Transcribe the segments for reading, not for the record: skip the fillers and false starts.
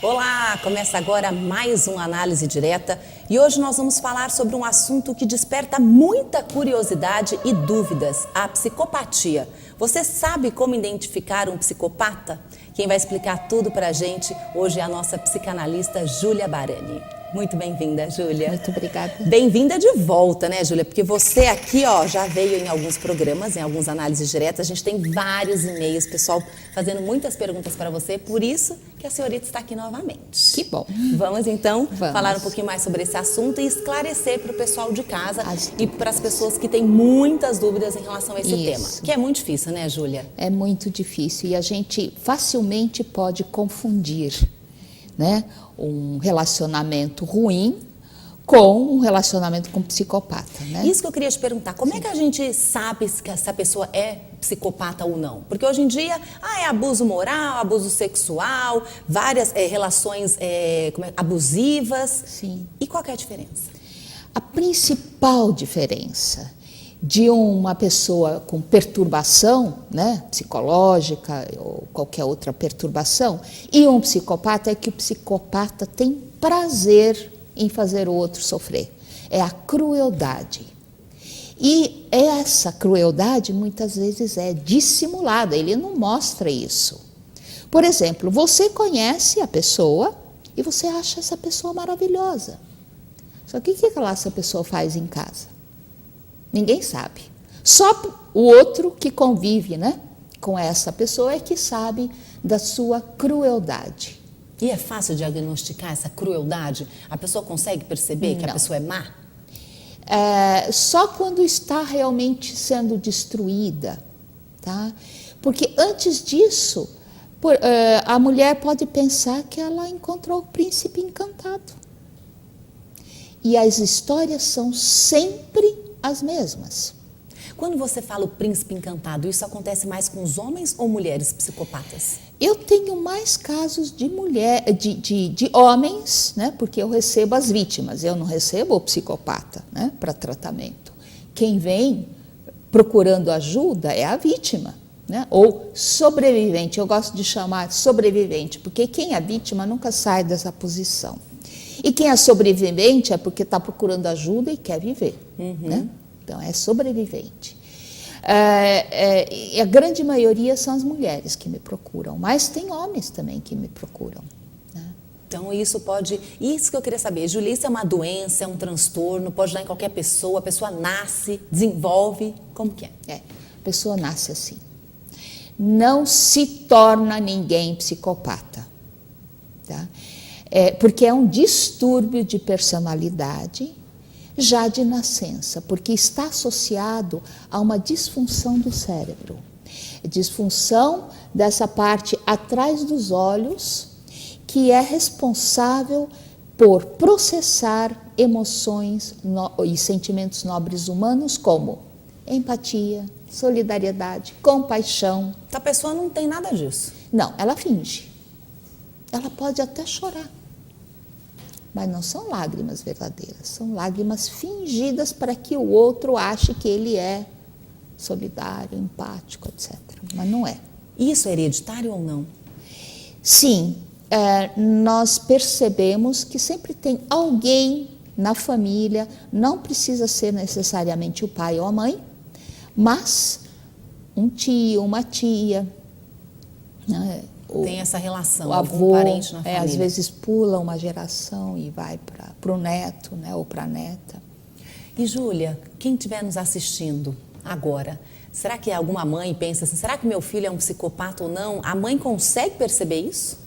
Olá, começa agora mais uma análise direta e hoje nós vamos falar sobre um assunto que desperta muita curiosidade e dúvidas, a psicopatia. Você sabe como identificar um psicopata? Quem vai explicar tudo pra gente hoje é a nossa psicanalista Júlia Barani. Muito bem-vinda, Júlia. Muito obrigada. Bem-vinda de volta, né, Júlia? Porque você aqui, já veio em alguns programas, em algumas análises diretas. A gente tem vários e-mails, pessoal fazendo muitas perguntas para você, por isso que a senhorita está aqui novamente. Que bom. Vamos, então, falar um pouquinho mais sobre esse assunto e esclarecer para o pessoal de casa e para as pessoas que têm muitas dúvidas em relação a esse tema. Que é muito difícil, né, Júlia? É muito difícil e a gente facilmente pode confundir, né, um relacionamento ruim com um relacionamento com um psicopata, né? Isso que eu queria te perguntar, como é que a gente sabe se essa pessoa é psicopata ou não? Porque hoje em dia, é abuso moral, abuso sexual, várias relações abusivas. Sim. E qual que é a diferença? A principal diferença de uma pessoa com perturbação, né, psicológica ou qualquer outra perturbação, e um psicopata é que o psicopata tem prazer em fazer o outro sofrer. É a crueldade. E essa crueldade muitas vezes é dissimulada, ele não mostra isso. Por exemplo, você conhece a pessoa e você acha essa pessoa maravilhosa. Só que o que essa pessoa faz em casa? Ninguém sabe. Só o outro que convive, né, com essa pessoa é que sabe da sua crueldade. E é fácil diagnosticar essa crueldade? A pessoa consegue perceber que a pessoa é má? Só quando está realmente sendo destruída, tá? Porque antes disso, a mulher pode pensar que ela encontrou o príncipe encantado. E as histórias são sempre as mesmas. Quando você fala o príncipe encantado, isso acontece mais com os homens ou mulheres psicopatas? Eu tenho mais casos de de homens, né? Porque eu recebo as vítimas, eu não recebo o psicopata, né, para tratamento. Quem vem procurando ajuda é a vítima, né? Ou sobrevivente, eu gosto de chamar sobrevivente, porque quem é vítima nunca sai dessa posição. E quem é sobrevivente é porque está procurando ajuda e quer viver. Né? Então, é sobrevivente. E a grande maioria são as mulheres que me procuram, mas tem homens também que me procuram. Né? Então, isso que eu queria saber, Júlia, isso é uma doença, é um transtorno, pode dar em qualquer pessoa, a pessoa nasce, desenvolve, como que é? A pessoa nasce assim. Não se torna ninguém psicopata. Tá? Porque é um distúrbio de personalidade já de nascença, porque está associado a uma disfunção do cérebro. Disfunção dessa parte atrás dos olhos, que é responsável por processar emoções e sentimentos nobres humanos como empatia, solidariedade, compaixão. A pessoa não tem nada disso. Não, ela finge. Ela pode até chorar. Mas não são lágrimas verdadeiras, são lágrimas fingidas para que o outro ache que ele é solidário, empático, etc. Mas não é. Isso é hereditário ou não? Sim, nós percebemos que sempre tem alguém na família, não precisa ser necessariamente o pai ou a mãe, mas um tio, uma tia, né? Tem essa relação, o algum avô, parente na família. Às vezes pula uma geração e vai para o neto, né, ou para a neta. E Júlia, quem estiver nos assistindo agora, será que alguma mãe pensa assim, será que meu filho é um psicopata ou não? A mãe consegue perceber isso?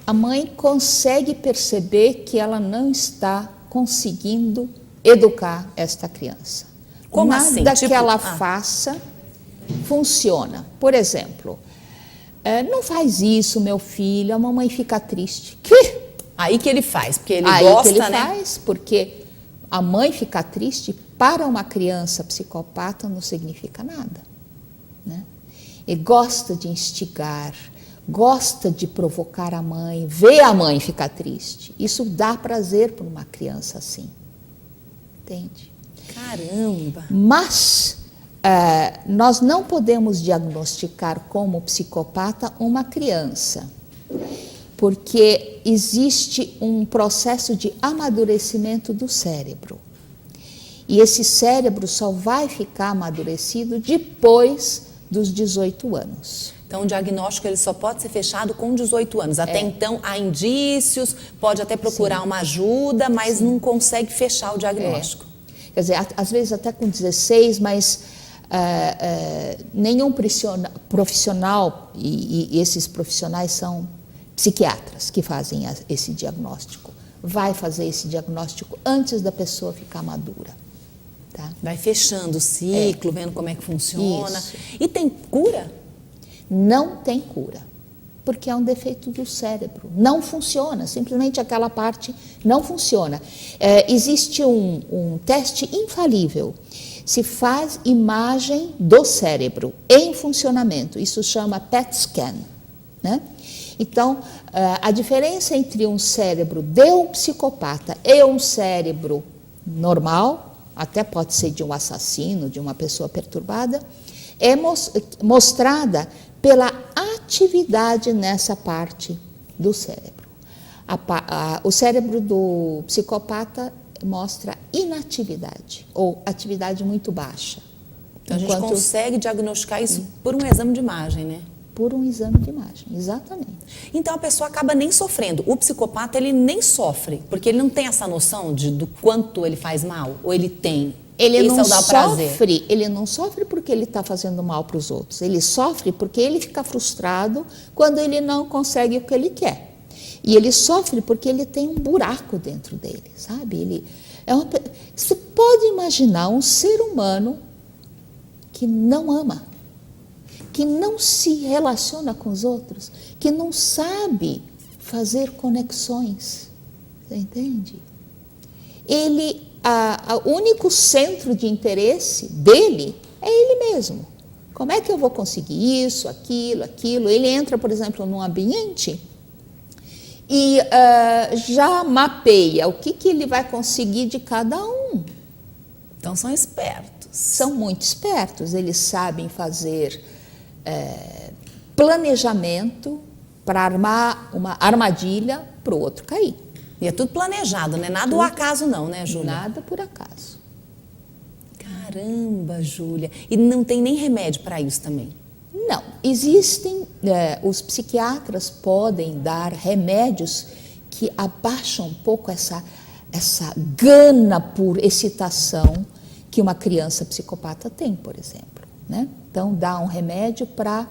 A mãe consegue perceber que ela não está conseguindo educar esta criança. Como Nada assim? que ela faça funciona. Por exemplo, não faz isso, meu filho, a mamãe fica triste. Que? Aí que ele faz, porque ele Aí gosta, que ele né? faz, porque a mãe ficar triste para uma criança psicopata não significa nada. Né? Ele gosta de instigar, gosta de provocar a mãe, ver a mãe ficar triste. Isso dá prazer para uma criança assim. Entende? Caramba! Mas nós não podemos diagnosticar como psicopata uma criança porque existe um processo de amadurecimento do cérebro. E esse cérebro só vai ficar amadurecido depois dos 18 anos. Então, o diagnóstico ele só pode ser fechado com 18 anos. Até então, há indícios, pode até procurar uma ajuda, mas não consegue fechar o diagnóstico. Quer dizer, às vezes até com 16, mas nenhum profissional, e esses profissionais são psiquiatras que fazem esse diagnóstico, vai fazer esse diagnóstico antes da pessoa ficar madura. Tá? Vai fechando o ciclo, vendo como é que funciona. Isso. E tem cura? Não tem cura, porque é um defeito do cérebro. Não funciona, simplesmente aquela parte não funciona. Existe um teste infalível. Se faz imagem do cérebro em funcionamento. Isso chama PET scan, né? Então, a diferença entre um cérebro de um psicopata e um cérebro normal, até pode ser de um assassino, de uma pessoa perturbada, é mostrada pela atividade nessa parte do cérebro. O cérebro do psicopata mostra inatividade ou atividade muito baixa. Então, a gente consegue diagnosticar isso por um exame de imagem, né? Por um exame de imagem, exatamente. Então, a pessoa acaba nem sofrendo. O psicopata, ele nem sofre, porque ele não tem essa noção do quanto ele faz mal, ou ele tem. Ele não sofre porque ele está fazendo mal para os outros. Ele sofre porque ele fica frustrado quando ele não consegue o que ele quer. E ele sofre porque ele tem um buraco dentro dele, sabe? Você pode imaginar um ser humano que não ama, que não se relaciona com os outros, que não sabe fazer conexões. Você entende? O único centro de interesse dele é ele mesmo. Como é que eu vou conseguir isso, aquilo? Ele entra, por exemplo, num ambiente e já mapeia o que ele vai conseguir de cada um. Então, são espertos. São muito espertos. Eles sabem fazer planejamento para armar uma armadilha para o outro cair. E é tudo planejado, né? Nada ao acaso não, né, Júlia? Nada por acaso. Caramba, Júlia. E não tem nem remédio para isso também? Não. Existem, os psiquiatras podem dar remédios que abaixam um pouco essa gana por excitação que uma criança psicopata tem, por exemplo, né? Então, dá um remédio para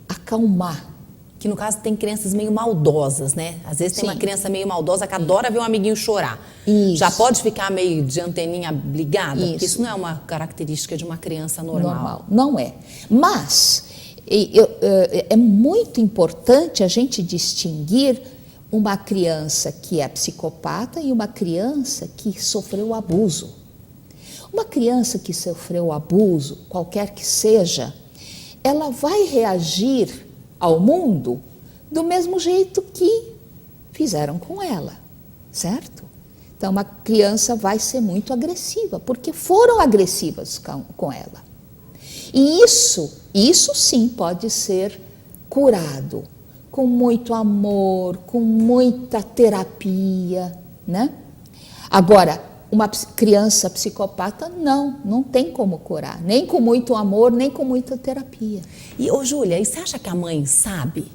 acalmar. Que no caso tem crianças meio maldosas, né? Às vezes tem uma criança meio maldosa que adora ver um amiguinho chorar. Isso. Já pode ficar meio de anteninha ligada? Isso. Porque isso não é uma característica de uma criança normal. Não é. Mas é muito importante a gente distinguir uma criança que é psicopata e uma criança que sofreu abuso. Uma criança que sofreu abuso, qualquer que seja, ela vai reagir ao mundo do mesmo jeito que fizeram com ela, certo? Então, uma criança vai ser muito agressiva, porque foram agressivas com ela. E isso sim pode ser curado com muito amor, com muita terapia, né? Agora, uma criança psicopata, não tem como curar, nem com muito amor, nem com muita terapia. E, Júlia, e você acha que a mãe sabe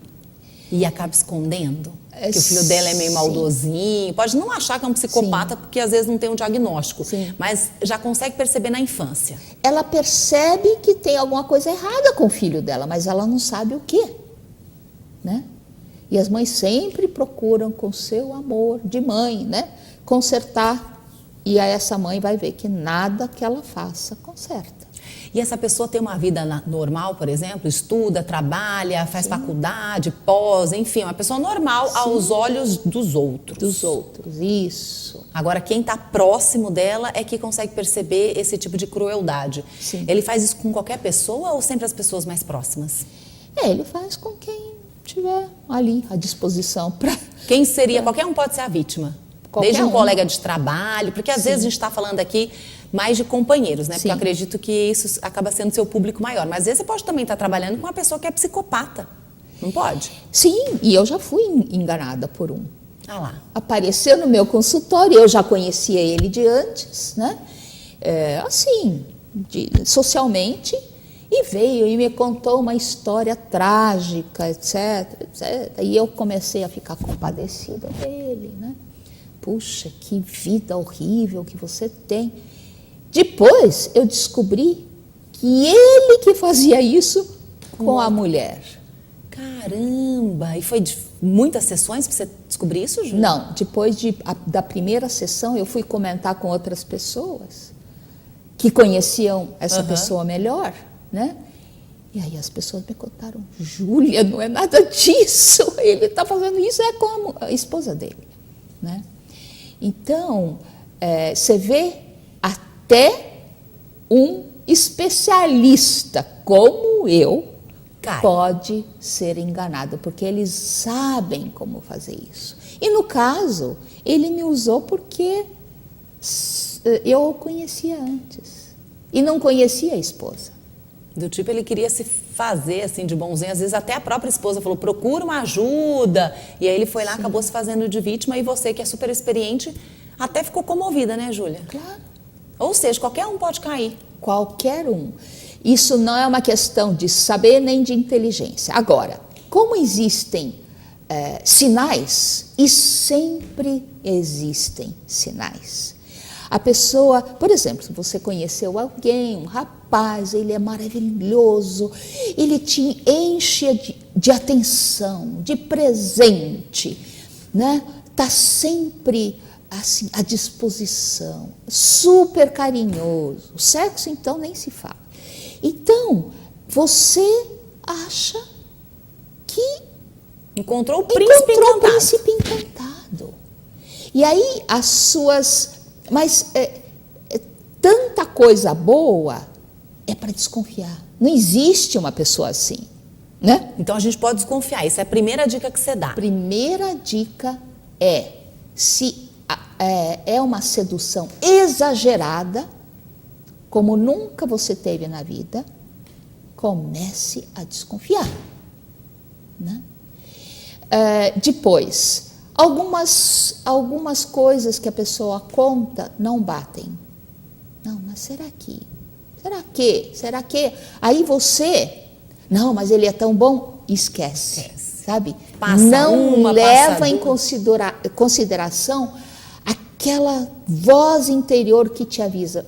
e acaba escondendo? Que o filho dela é meio maldosinho, pode não achar que é um psicopata, porque às vezes não tem um diagnóstico, mas já consegue perceber na infância. Ela percebe que tem alguma coisa errada com o filho dela, mas ela não sabe o quê, né? E as mães sempre procuram, com seu amor de mãe, né, consertar. E aí essa mãe vai ver que nada que ela faça conserta. E essa pessoa tem uma vida normal, por exemplo, estuda, trabalha, faz faculdade, pós, enfim, uma pessoa normal aos olhos dos outros. Dos outros, isso. Agora, quem está próximo dela é que consegue perceber esse tipo de crueldade. Sim. Ele faz isso com qualquer pessoa ou sempre as pessoas mais próximas? Ele faz com quem tiver ali à disposição para... Quem seria? Qualquer um pode ser a vítima. Desde um colega de trabalho, porque às vezes a gente está falando aqui mais de companheiros, né? Porque eu acredito que isso acaba sendo seu público maior. Mas às vezes você pode também estar trabalhando com uma pessoa que é psicopata. Não pode? Sim, e eu já fui enganada por um. Ah lá. Apareceu no meu consultório, eu já conhecia ele de antes, né? Assim, socialmente, e veio e me contou uma história trágica, etc, etc. E eu comecei a ficar compadecida dele, né? Puxa, que vida horrível que você tem. Depois eu descobri que ele que fazia isso com a mulher. Caramba! E foi de muitas sessões para você descobrir isso, Júlia? Não, depois da primeira sessão eu fui comentar com outras pessoas que conheciam essa pessoa melhor, né? E aí as pessoas me contaram, Júlia, não é nada disso, ele está fazendo isso com a esposa dele, né? Então, você vê até um especialista como eu pode ser enganado, porque eles sabem como fazer isso. E no caso, ele me usou porque eu o conhecia antes e não conhecia a esposa. Do tipo, ele queria se fazer assim de bonzinho, às vezes até a própria esposa falou, procura uma ajuda, e aí ele foi lá, acabou se fazendo de vítima, e você que é super experiente, até ficou comovida, né, Júlia? Claro. Ou seja, qualquer um pode cair. Qualquer um. Isso não é uma questão de saber nem de inteligência. Agora, como existem sinais, e sempre existem sinais. A pessoa, por exemplo, se você conheceu alguém, um rapaz, ele é maravilhoso, ele te enche de atenção, de presente, né? Tá sempre assim à disposição, super carinhoso. O sexo então nem se fala. Então, você acha que encontrou o príncipe encantado. E aí as suas... Mas tanta coisa boa é para desconfiar. Não existe uma pessoa assim, né? Então a gente pode desconfiar. Isso é a primeira dica que você dá. Primeira dica é, se é uma sedução exagerada, como nunca você teve na vida, comece a desconfiar, né? Depois, algumas coisas que a pessoa conta não batem. Não, mas será que? Aí você, não, mas ele é tão bom, esquece. Sabe? Não leva em consideração aquela voz interior que te avisa,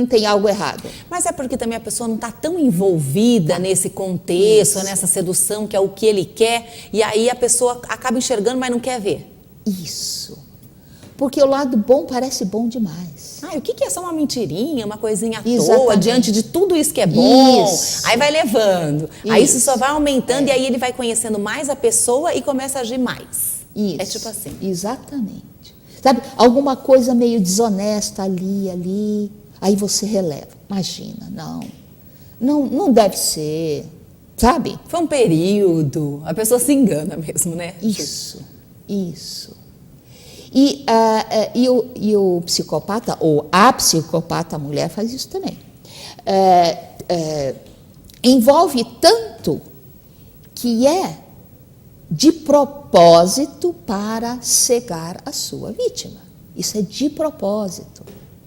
tem algo errado. Mas é porque também a pessoa não está tão envolvida nesse contexto, nessa sedução, que é o que ele quer, e aí a pessoa acaba enxergando, mas não quer ver. Isso. Porque o lado bom parece bom demais. O que é só uma mentirinha, uma coisinha à toa, diante de tudo isso que é bom? Isso. Aí vai levando. Isso. Aí isso só vai aumentando e aí ele vai conhecendo mais a pessoa e começa a agir mais. Isso. É tipo assim. Exatamente. Sabe, alguma coisa meio desonesta ali, aí você releva. Imagina, não deve ser, sabe? Foi um período, a pessoa se engana mesmo, né? Isso. E o psicopata, ou a psicopata mulher, faz isso também. Envolve tanto que é de propósito para cegar a sua vítima. Isso é de propósito.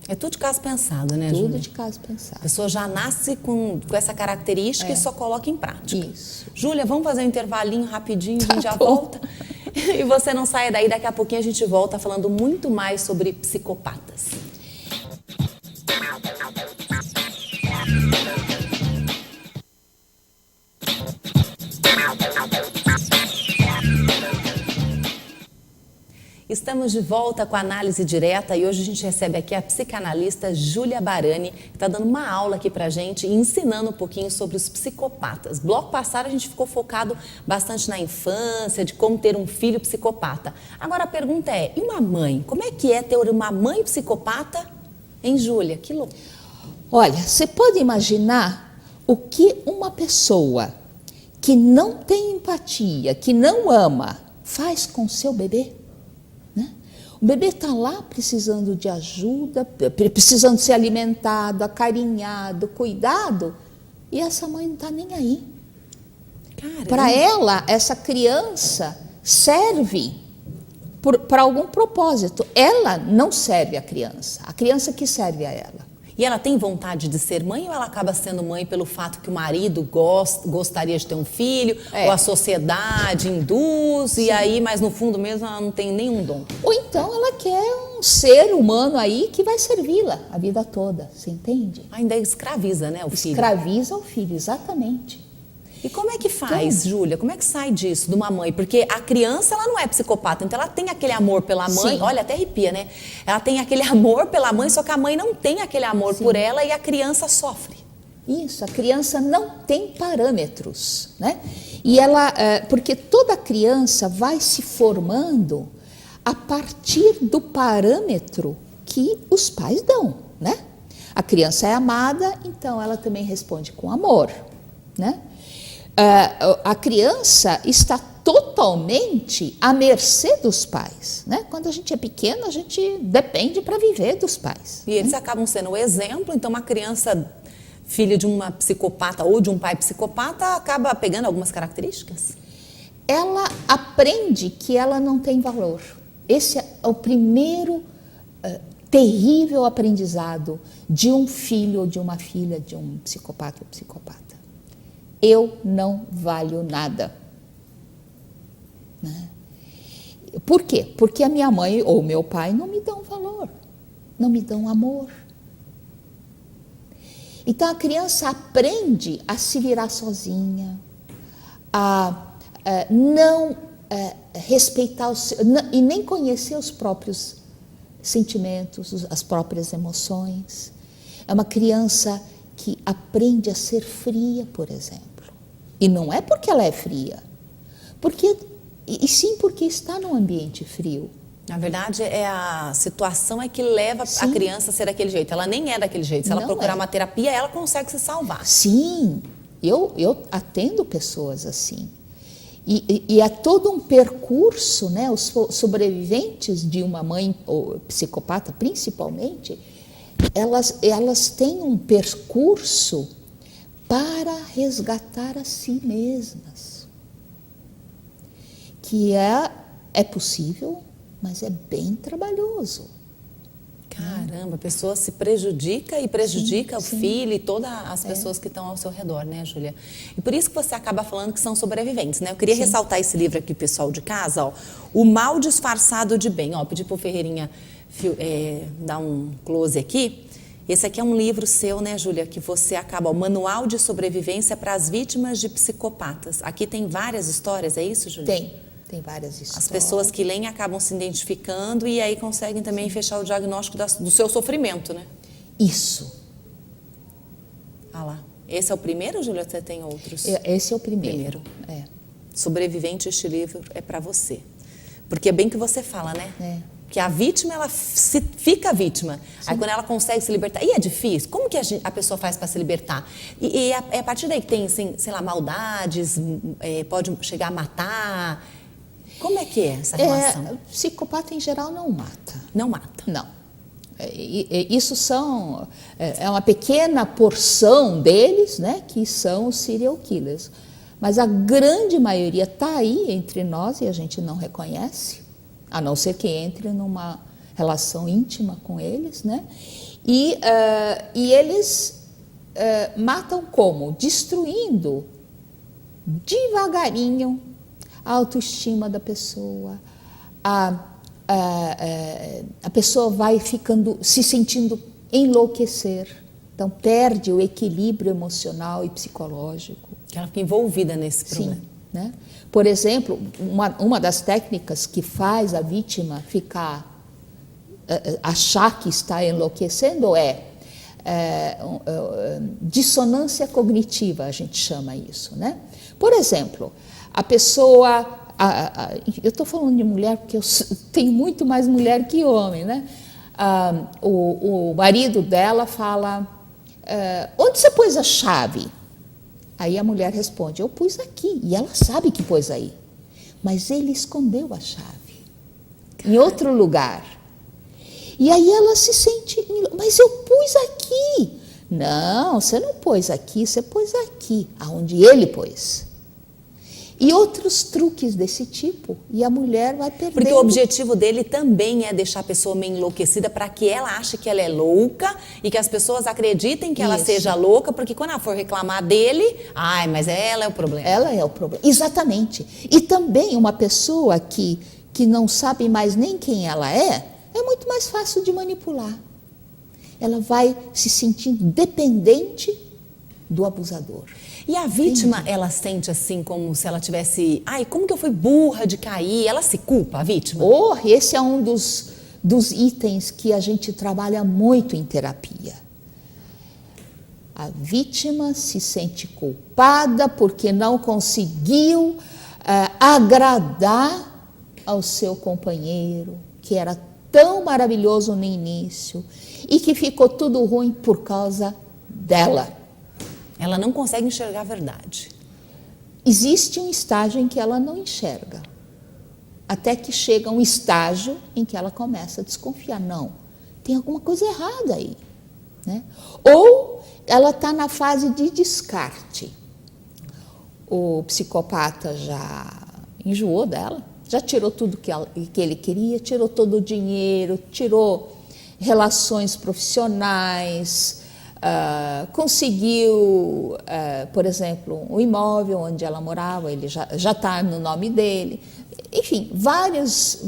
É tudo de caso pensado, né, Tudo Júlia? de caso pensado. A pessoa já nasce com essa característica e só coloca em prática. Isso. Júlia, vamos fazer um intervalinho rapidinho, a gente já volta. E você não saia daí, daqui a pouquinho a gente volta falando muito mais sobre psicopatas. Estamos de volta com a análise direta e hoje a gente recebe aqui a psicanalista Júlia Barani, que está dando uma aula aqui pra gente e ensinando um pouquinho sobre os psicopatas. Bloco passado a gente ficou focado bastante na infância, de como ter um filho psicopata. Agora a pergunta é, e uma mãe? Como é que é ter uma mãe psicopata? Hein, Júlia? Que louco. Olha, você pode imaginar o que uma pessoa que não tem empatia, que não ama, faz com seu bebê? O bebê está lá precisando de ajuda, precisando ser alimentado, acarinhado, cuidado, e essa mãe não está nem aí. Para ela, essa criança serve para algum propósito. Ela não serve a criança que serve a ela. E ela tem vontade de ser mãe ou ela acaba sendo mãe pelo fato que o marido gostaria de ter um filho, ou a sociedade induz, e aí, mas no fundo mesmo ela não tem nenhum dom? Ou então ela quer um ser humano aí que vai servi-la a vida toda, você entende? Ainda escraviza, né, o filho? Escraviza o filho, exatamente. E como é que faz, Júlia? Como é que sai disso de uma mãe? Porque a criança, ela não é psicopata, então ela tem aquele amor pela mãe. Sim. Olha, até arrepia, né? Ela tem aquele amor pela mãe, só que a mãe não tem aquele amor por ela e a criança sofre. Isso, a criança não tem parâmetros, né? E ela, porque toda criança vai se formando a partir do parâmetro que os pais dão, né? A criança é amada, então ela também responde com amor, né? A criança está totalmente à mercê dos pais, né? Quando a gente é pequeno, a gente depende para viver dos pais. E eles acabam sendo o exemplo, então uma criança filha de uma psicopata ou de um pai psicopata acaba pegando algumas características? Ela aprende que ela não tem valor. Esse é o primeiro terrível aprendizado de um filho ou de uma filha de um psicopata ou psicopata. Eu não valho nada. Né? Por quê? Porque a minha mãe ou meu pai não me dão valor, não me dão amor. Então a criança aprende a se virar sozinha, a não respeitar e nem conhecer os próprios sentimentos, as próprias emoções. É uma criança que aprende a ser fria, por exemplo. E não é porque ela é fria, e sim porque está num ambiente frio. Na verdade, a situação é que leva a criança a ser daquele jeito. Ela nem é daquele jeito. Se ela procurar uma terapia, ela consegue se salvar. Sim, eu atendo pessoas assim. E é todo um percurso, né? Os sobreviventes de uma mãe ou psicopata, principalmente, elas têm um percurso para resgatar a si mesmas, que é possível, mas é bem trabalhoso. Caramba, a pessoa se prejudica e prejudica o filho e todas as pessoas que estão ao seu redor, né, Júlia? E por isso que você acaba falando que são sobreviventes, né? Eu queria ressaltar esse livro aqui, pessoal de casa, ó, O Mal Disfarçado de Bem. Ó, pedi pro Ferreirinha dar um close aqui. Esse aqui é um livro seu, né, Júlia, que você acaba, o Manual de Sobrevivência para as Vítimas de Psicopatas. Aqui tem várias histórias, é isso, Júlia? Tem várias histórias. As pessoas que leem acabam se identificando e aí conseguem também fechar o diagnóstico do seu sofrimento, né? Isso. Ah lá. Esse é o primeiro, Júlia, ou você tem outros? Esse é o primeiro. Sobrevivente, este livro é para você. Porque é bem que você fala, né? Que a vítima, ela fica vítima. Aí quando ela consegue se libertar, e é difícil, como que a pessoa faz para se libertar? E é a partir daí que tem, assim, sei lá, maldades, pode chegar a matar. Como é que é essa relação? Psicopata em geral não mata. Não mata? Não. Isso é uma pequena porção deles, né, que são os serial killers. Mas a grande maioria está aí entre nós e a gente não reconhece. A não ser que entre numa relação íntima com eles, né? E eles matam como? Destruindo devagarinho a autoestima da pessoa. A pessoa vai se sentindo enlouquecer. Então, perde o equilíbrio emocional e psicológico. Ela fica envolvida nesse problema. Sim, né? Por exemplo, uma das técnicas que faz a vítima achar que está enlouquecendo é dissonância cognitiva, a gente chama isso, né? Por exemplo, a pessoa, eu estou falando de mulher porque eu tenho muito mais mulher que homem, né? O marido dela fala, onde você pôs a chave? Aí a mulher responde, eu pus aqui, e ela sabe que pôs aí, mas ele escondeu a chave em outro lugar. E aí ela se sente, mas eu pus aqui. Não, você não pôs aqui, você pôs aqui, aonde ele pôs. E outros truques desse tipo, e a mulher vai perdendo. Porque o objetivo dele também é deixar a pessoa meio enlouquecida para que ela ache que ela é louca e que as pessoas acreditem que ela Isso. seja louca, porque quando ela for reclamar dele, ai, mas ela é o problema. Ela é o problema, exatamente. E também uma pessoa que não sabe mais nem quem ela é muito mais fácil de manipular. Ela vai se sentindo dependente do abusador. E a vítima, ela sente assim como se ela tivesse, ai, como que eu fui burra de cair? Ela se culpa, a vítima? Oh, esse é um dos itens que a gente trabalha muito em terapia. A vítima se sente culpada porque não conseguiu agradar ao seu companheiro, que era tão maravilhoso no início, e que ficou tudo ruim por causa dela. Ela não consegue enxergar a verdade. Existe um estágio em que ela não enxerga, até que chega um estágio em que ela começa a desconfiar. Não, tem alguma coisa errada aí, né? Ou ela está na fase de descarte. O psicopata já enjoou dela, já tirou tudo que ele queria, tirou todo o dinheiro, tirou relações profissionais, conseguiu, por exemplo, o imóvel onde ela morava, ele já está no nome dele. Enfim, vários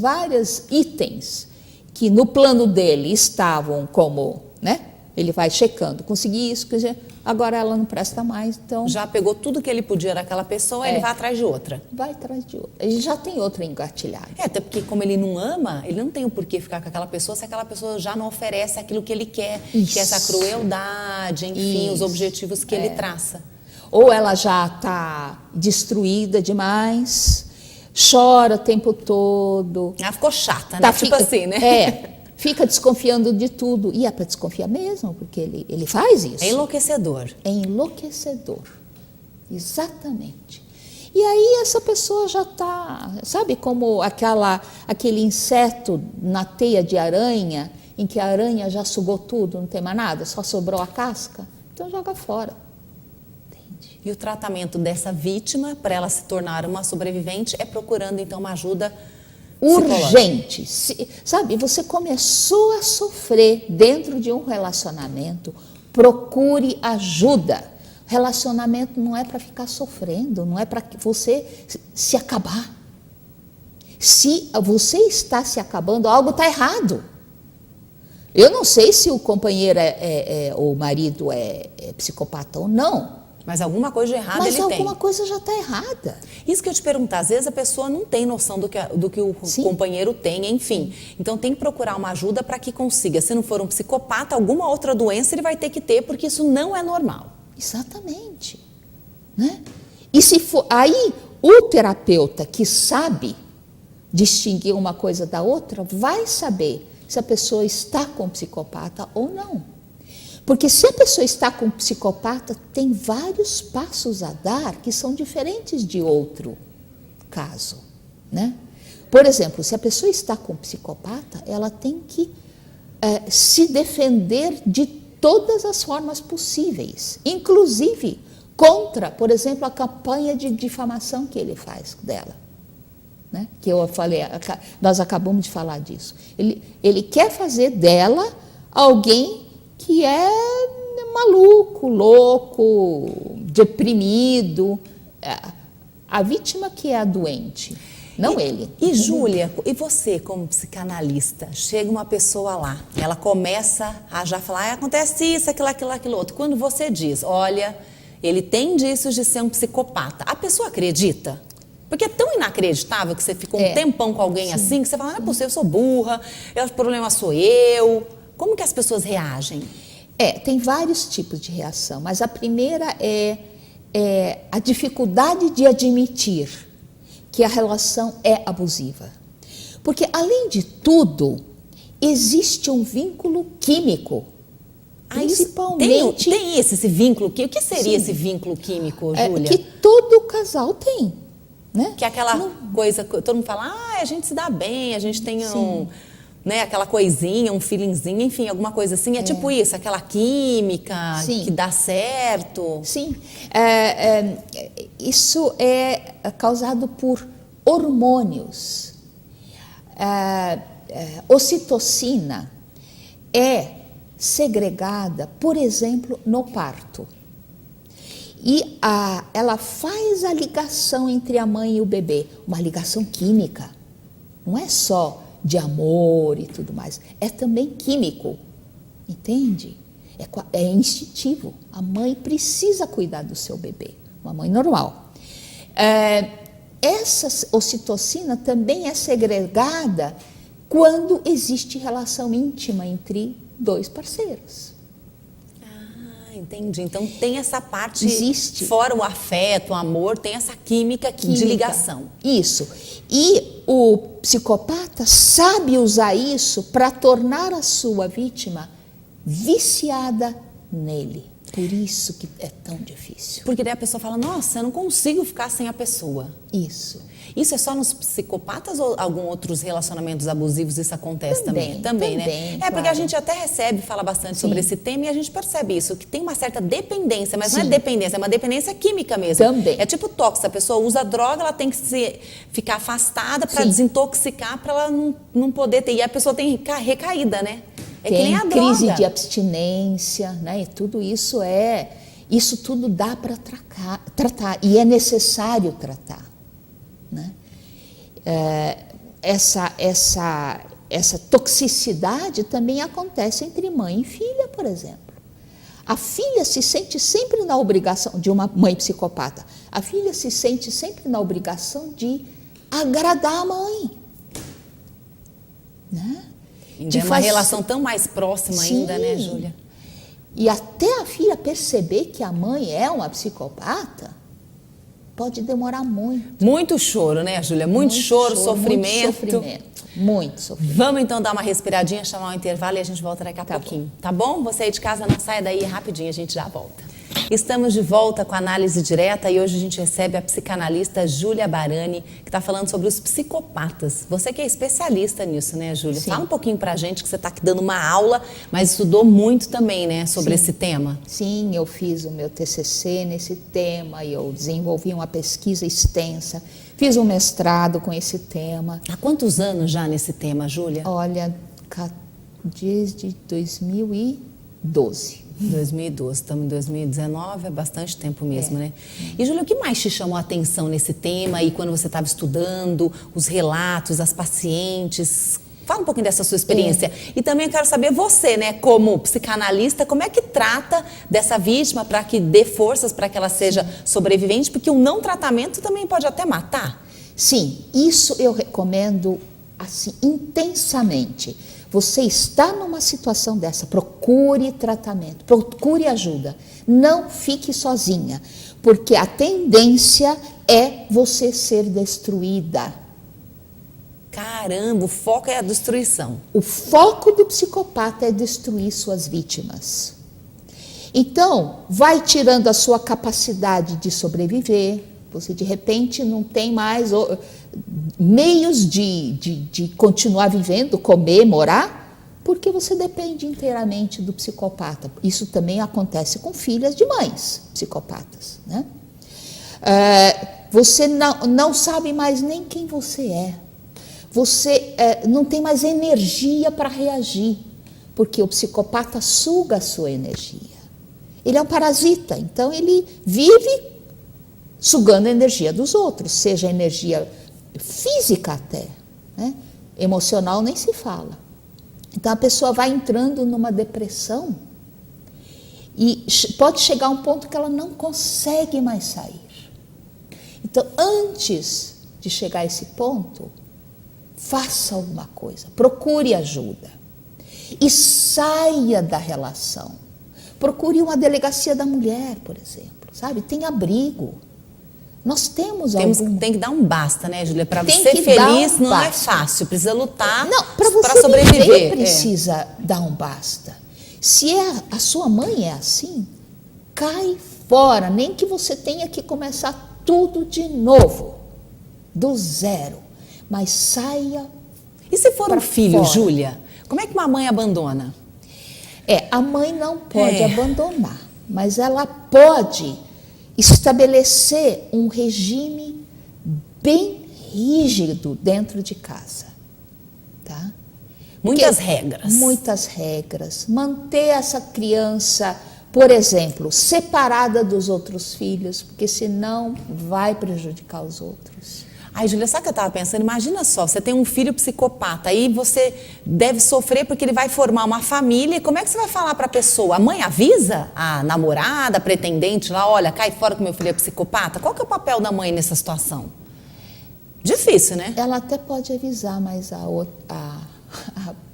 itens que no plano dele estavam como, né? Ele vai checando, consegui isso, agora ela não presta mais, então... Já pegou tudo que ele podia daquela pessoa, ele vai atrás de outra. Vai atrás de outra. Ele já tem outra engatilhada. Até porque como ele não ama, ele não tem o porquê ficar com aquela pessoa se aquela pessoa já não oferece aquilo que ele quer, que é essa crueldade, enfim, os objetivos que ele traça. Ou ela já está destruída demais, chora o tempo todo. Ela ficou chata, né? Tipo assim, né? Fica desconfiando de tudo. E é para desconfiar mesmo, porque ele faz isso. É enlouquecedor. É enlouquecedor. Exatamente. E aí essa pessoa já está, sabe como aquele inseto na teia de aranha, em que a aranha já sugou tudo, não tem mais nada, só sobrou a casca? Então joga fora. Entende? E o tratamento dessa vítima, para ela se tornar uma sobrevivente, é procurando então uma ajuda urgente. Sabe, você começou a sofrer dentro de um relacionamento, procure ajuda. Relacionamento não é para ficar sofrendo, não é para você se acabar. Se você está se acabando, algo está errado. Eu não sei se o companheiro ou o marido é psicopata ou não. Mas alguma coisa de errado ele tem. Mas alguma coisa já está errada. Isso que eu te perguntar, às vezes a pessoa não tem noção do que o companheiro tem, enfim. Então tem que procurar uma ajuda para que consiga. Se não for um psicopata, alguma outra doença ele vai ter que ter, porque isso não é normal. Exatamente. Né? E se for, aí o terapeuta que sabe distinguir uma coisa da outra, vai saber se a pessoa está com psicopata ou não. Porque se a pessoa está com um psicopata, tem vários passos a dar que são diferentes de outro caso, né? Por exemplo, se a pessoa está com um psicopata, ela tem que se defender de todas as formas possíveis, inclusive contra, por exemplo, a campanha de difamação que ele faz dela, né? Que eu falei, nós acabamos de falar disso. Ele quer fazer dela alguém que é maluco, louco, deprimido. A vítima que é a doente, não ele. E Júlia, e você como psicanalista, chega uma pessoa lá, ela começa a já falar, acontece isso, aquilo outro. Quando você diz, olha, ele tem indícios de ser um psicopata, a pessoa acredita? Porque é tão inacreditável que você fica um tempão com alguém assim, que você fala, não é possível, eu sou burra, o problema sou eu. Como que as pessoas reagem? Tem vários tipos de reação, mas a primeira é a dificuldade de admitir que a relação é abusiva. Porque, além de tudo, existe um vínculo químico. Principalmente... Tem esse vínculo químico? O que seria esse vínculo químico, Júlia? Que todo casal tem. Né? Que é aquela coisa que todo mundo fala, a gente se dá bem, a gente tem aquela coisinha, um feelingzinho, enfim, alguma coisa assim. É tipo isso, aquela química que dá certo. Sim. Isso é causado por hormônios. Ocitocina é segregada, por exemplo, no parto. E ela faz a ligação entre a mãe e o bebê, uma ligação química. Não é só de amor e tudo mais, é também químico, entende? É instintivo. A mãe precisa cuidar do seu bebê, uma mãe normal. Essa ocitocina também é segregada quando existe relação íntima entre dois parceiros. Entendi. Então tem essa parte, existe. Fora o afeto, o amor, tem essa química de ligação. Isso. E o psicopata sabe usar isso para tornar a sua vítima viciada nele. Por isso que é tão difícil. Porque daí a pessoa fala, nossa, eu não consigo ficar sem a pessoa. Isso. Isso é só nos psicopatas ou alguns outros relacionamentos abusivos isso acontece também, né? Claro. Porque a gente até fala bastante sobre esse tema e a gente percebe isso, que tem uma certa dependência, mas não é dependência, é uma dependência química mesmo. Também. É tipo tóxico, a pessoa usa droga, ela tem que ficar afastada para desintoxicar, para ela não poder ter. E a pessoa tem recaída, né? É tem que nem a crise droga. De abstinência, né? E tudo isso isso tudo dá para tratar e é necessário tratar, né? Essa toxicidade também acontece entre mãe e filha, por exemplo. A filha se sente sempre na obrigação, de uma mãe psicopata, a filha se sente sempre na obrigação de agradar a mãe, né? É uma relação tão mais próxima ainda, né, Júlia? E até a filha perceber que a mãe é uma psicopata, pode demorar muito. Muito choro, né, Júlia? Muito choro, sofrimento. Muito sofrimento. Vamos então dar uma respiradinha, chamar um intervalo e a gente volta daqui a pouquinho. Tá bom? Você aí de casa não saia daí, rapidinho a gente já volta. Estamos de volta com a análise direta e hoje a gente recebe a psicanalista Júlia Barani, que está falando sobre os psicopatas. Você que é especialista nisso, né, Júlia? Sim. Fala um pouquinho pra gente, que você está aqui dando uma aula, mas estudou muito também, né, sobre esse tema. Sim, eu fiz o meu TCC nesse tema e eu desenvolvi uma pesquisa extensa, fiz um mestrado com esse tema. Há quantos anos já nesse tema, Júlia? Olha, desde 2012. 2012, estamos em 2019, é bastante tempo mesmo, né? E, Júlia, o que mais te chamou a atenção nesse tema e quando você estava estudando, os relatos, as pacientes? Fala um pouquinho dessa sua experiência. E também eu quero saber você, né, como psicanalista, como é que trata dessa vítima para que dê forças para que ela seja sobrevivente, porque o não tratamento também pode até matar. Sim, isso eu recomendo assim intensamente. Você está numa situação dessa, procure tratamento, procure ajuda. Não fique sozinha, porque a tendência é você ser destruída. Caramba, o foco é a destruição. O foco do psicopata é destruir suas vítimas. Então, vai tirando a sua capacidade de sobreviver. Você, de repente, não tem mais meios de continuar vivendo, comer, morar, porque você depende inteiramente do psicopata. Isso também acontece com filhas de mães psicopatas, né? Você não sabe mais nem quem você é. Você não tem mais energia para reagir, porque o psicopata suga a sua energia. Ele é um parasita, então ele vive sugando a energia dos outros, seja energia física até, né? Emocional nem se fala. Então a pessoa vai entrando numa depressão e pode chegar a um ponto que ela não consegue mais sair. Então, antes de chegar a esse ponto, faça alguma coisa, procure ajuda e saia da relação. Procure uma delegacia da mulher, por exemplo, sabe? Tem abrigo. Nós Tem que dar um basta, né, Júlia? Para ser feliz não é fácil, precisa lutar para sobreviver. Você precisa dar um basta. Se a sua mãe é assim, cai fora, nem que você tenha que começar tudo de novo, do zero, mas saia. E se for um filho, fora. Júlia, como é que uma mãe abandona? A mãe não pode abandonar, mas ela pode estabelecer um regime bem rígido dentro de casa, tá? Muitas regras. Muitas regras. Manter essa criança, por exemplo, separada dos outros filhos, porque senão vai prejudicar os outros. Ai, Júlia, sabe o que eu estava pensando? Imagina só, você tem um filho psicopata, aí você deve sofrer porque ele vai formar uma família. E como é que você vai falar para a pessoa? A mãe avisa a namorada, a pretendente lá, olha, cai fora que meu filho é psicopata? Qual que é o papel da mãe nessa situação? Difícil, né? Ela até pode avisar, mas a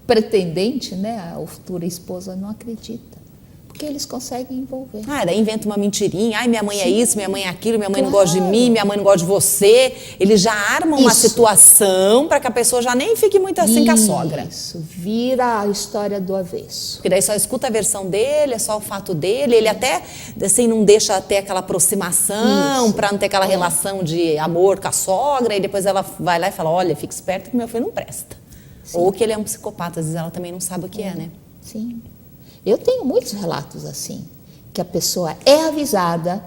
pretendente, né, a futura esposa, não acredita. Porque eles conseguem envolver. Ah, daí inventa uma mentirinha. Ai, minha mãe é isso, minha mãe é aquilo, minha mãe não Claro. gosta de mim, minha mãe não gosta de você. Eles já armam uma situação para que a pessoa já nem fique muito assim com a sogra. Isso, vira a história do avesso. Porque daí só escuta a versão dele, é só o fato dele. Ele até, assim, não deixa ter aquela aproximação, para não ter aquela relação de amor com a sogra. E depois ela vai lá e fala, olha, fica esperto que meu filho não presta. Sim. Ou que ele é um psicopata, às vezes ela também não sabe o que é, né? Sim. Eu tenho muitos relatos assim, que a pessoa é avisada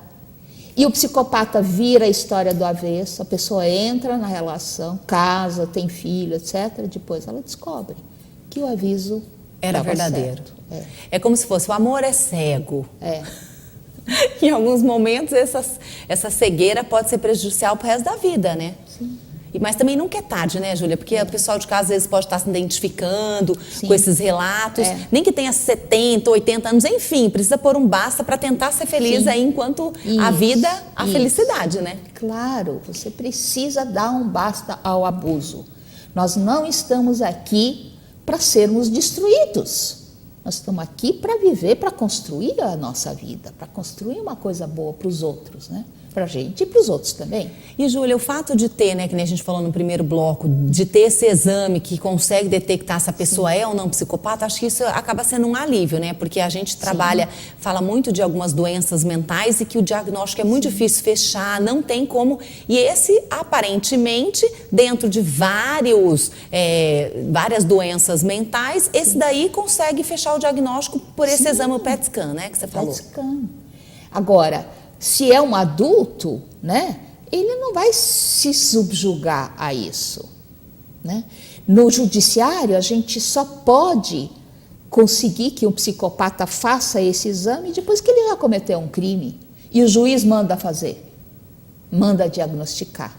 e o psicopata vira a história do avesso, a pessoa entra na relação, casa, tem filho, etc. Depois ela descobre que o aviso Era dava verdadeiro. certo. É como se fosse, o amor é cego. É. Em alguns momentos, essa cegueira pode ser prejudicial para o resto da vida, né? Sim. Mas também nunca é tarde, né, Júlia? Porque o pessoal de casa, às vezes, pode estar se identificando Sim. com esses relatos. É. Nem que tenha 70, 80 anos, enfim, precisa pôr um basta para tentar ser feliz Sim. aí, enquanto a Isso, vida, a isso. felicidade, né? Claro, você precisa dar um basta ao abuso. Nós não estamos aqui para sermos destruídos. Nós estamos aqui para viver, para construir a nossa vida, para construir uma coisa boa para os outros, né? Para a gente e para os outros também. E, Júlia, o fato de ter, né, que nem a gente falou no primeiro bloco, de ter esse exame que consegue detectar se a pessoa é ou não psicopata, acho que isso acaba sendo um alívio, né? Porque a gente trabalha, fala muito de algumas doenças mentais e que o diagnóstico é muito difícil fechar, não tem como. E esse, aparentemente, dentro de várias doenças mentais, esse daí consegue fechar o diagnóstico por esse exame, o PET scan, né, que você falou. PET scan. Agora, se é um adulto, né, ele não vai se subjugar a isso, né? No judiciário, a gente só pode conseguir que um psicopata faça esse exame depois que ele já cometeu um crime. E o juiz manda fazer, manda diagnosticar.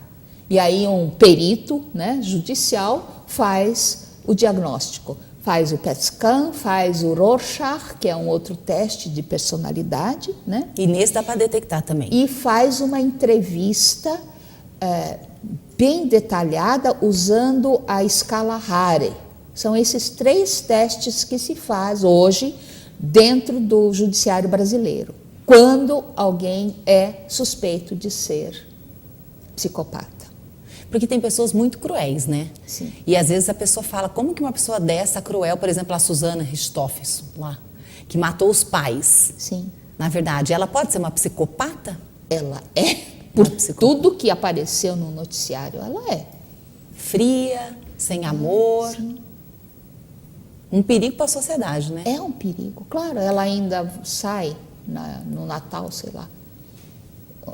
E aí um perito, né, judicial faz o diagnóstico. Faz o PET scan, faz o Rorschach, que é um outro teste de personalidade, né? E nesse dá para detectar também. E faz uma entrevista bem detalhada usando a escala Harry. São esses 3 testes que se faz hoje dentro do judiciário brasileiro, quando alguém é suspeito de ser psicopata. Porque tem pessoas muito cruéis, né? Sim. E às vezes a pessoa fala, como que uma pessoa dessa cruel, por exemplo, a Suzana Richthofen, lá, que matou os pais. Sim. Na verdade, ela pode ser uma psicopata? Ela é, por tudo que apareceu no noticiário, ela é. Fria, sem amor. Sim. Um perigo para a sociedade, né? É um perigo, claro, ela ainda sai no Natal, sei lá.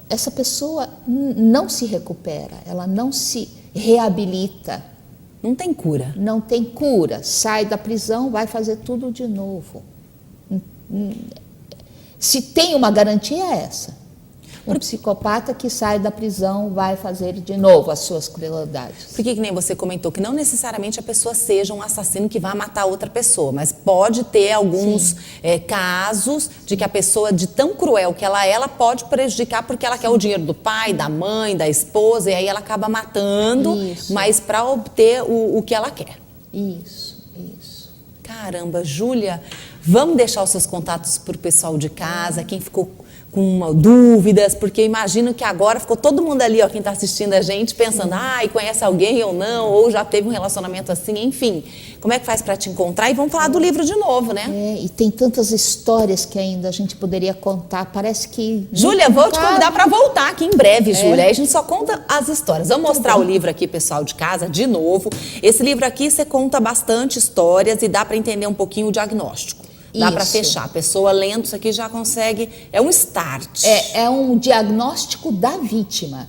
Essa pessoa não se recupera, ela não se reabilita. Não tem cura. Não tem cura, sai da prisão, vai fazer tudo de novo. Se tem uma garantia, é essa. Um psicopata que sai da prisão vai fazer de novo as suas crueldades. Porque que nem você comentou, que não necessariamente a pessoa seja um assassino que vai matar outra pessoa, mas pode ter alguns casos de que a pessoa, de tão cruel que ela pode prejudicar porque ela quer o dinheiro do pai, da mãe, da esposa, e aí ela acaba matando, mas para obter o que ela quer. Isso. Caramba, Júlia, vamos deixar os seus contatos para o pessoal de casa, quem ficou com dúvidas, porque eu imagino que agora ficou todo mundo ali, ó, quem está assistindo a gente, pensando, e conhece alguém ou não, ou já teve um relacionamento assim, enfim. Como é que faz para te encontrar? E vamos falar do livro de novo, né? E tem tantas histórias que ainda a gente poderia contar, parece que... Júlia, vou te convidar para voltar aqui em breve, Júlia. Aí a gente só conta as histórias. Vamos mostrar o livro aqui, pessoal de casa, de novo. Esse livro aqui, você conta bastante histórias e dá para entender um pouquinho o diagnóstico. Dá para fechar. A pessoa lendo isso aqui já consegue... É um start. É um diagnóstico da vítima.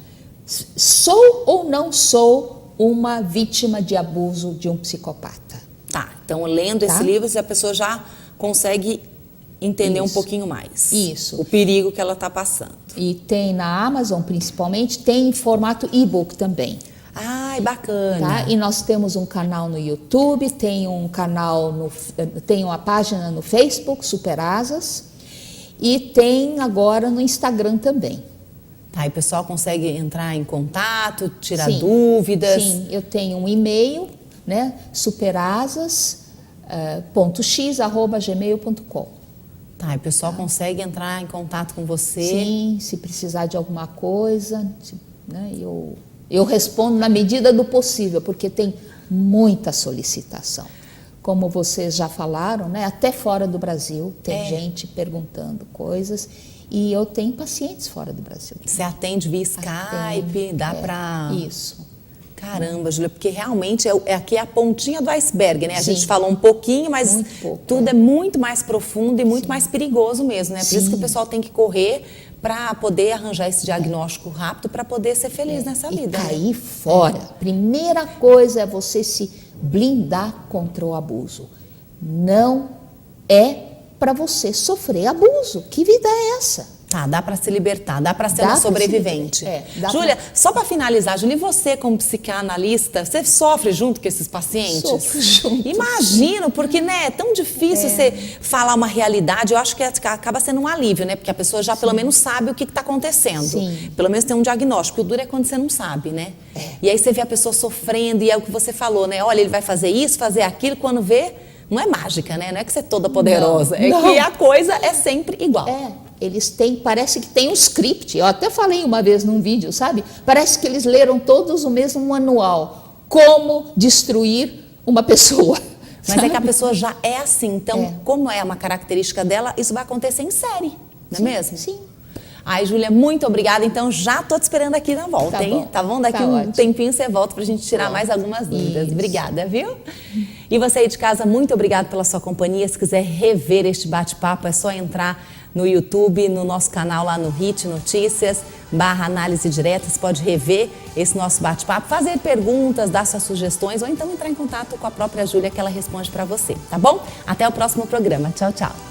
Sou ou não sou uma vítima de abuso de um psicopata? Tá, então lendo esse livro, a pessoa já consegue entender um pouquinho mais. Isso. O perigo que ela está passando. E tem na Amazon, principalmente, tem em formato e-book também. Ai, bacana. Tá? E nós temos um canal no YouTube, tem uma página no Facebook, Superasas, e tem agora no Instagram também. Tá, e o pessoal consegue entrar em contato, tirar Sim, dúvidas? Sim, eu tenho um e-mail, né, superasas.x@gmail.com. Tá, e o pessoal consegue entrar em contato com você? Sim, se precisar de alguma coisa, né, eu respondo na medida do possível, porque tem muita solicitação. Como vocês já falaram, né, até fora do Brasil tem gente perguntando coisas, e eu tenho pacientes fora do Brasil. Você atende via Skype, dá para... Isso. Caramba, Júlia, porque realmente aqui é a pontinha do iceberg, né? A Sim. gente falou um pouquinho, mas Muito pouco, tudo é muito mais profundo e muito mais perigoso mesmo, né? Por isso que o pessoal tem que correr para poder arranjar esse diagnóstico rápido para poder ser feliz nessa vida. E cair fora. Primeira coisa é você se blindar contra o abuso. Não é para você sofrer abuso. Que vida é essa? Tá, dá para se libertar, dá para ser uma sobrevivente. Júlia, só para finalizar, Júlia, e você como psicanalista, você sofre junto com esses pacientes? Sofro junto. Imagino, porque né, é tão difícil você falar uma realidade, eu acho que acaba sendo um alívio, né? Porque a pessoa já pelo menos sabe o que está acontecendo. Sim. Pelo menos tem um diagnóstico. O duro é quando você não sabe, né? E aí você vê a pessoa sofrendo, e é o que você falou, né? Olha, ele vai fazer isso, fazer aquilo, quando vê, não é mágica, né? Não é que você é toda poderosa, que a coisa é sempre igual. Eles têm, parece que tem um script. Eu até falei uma vez num vídeo, sabe? Parece que eles leram todos o mesmo manual. Como destruir uma pessoa. Mas é que a pessoa já é assim. Então, como é uma característica dela, isso vai acontecer em série, não é mesmo? Sim. Ai, Júlia, muito obrigada. Então, já tô te esperando aqui na volta, Tá hein? bom. Tá bom? Daqui um tempinho você volta pra gente tirar mais algumas dúvidas. Isso. Obrigada, viu? E você aí de casa, muito obrigada pela sua companhia. Se quiser rever este bate-papo, é só entrar no YouTube, no nosso canal lá no HIT Notícias, /análise direta. Você pode rever esse nosso bate-papo, fazer perguntas, dar suas sugestões ou então entrar em contato com a própria Júlia que ela responde para você, tá bom? Até o próximo programa. Tchau, tchau.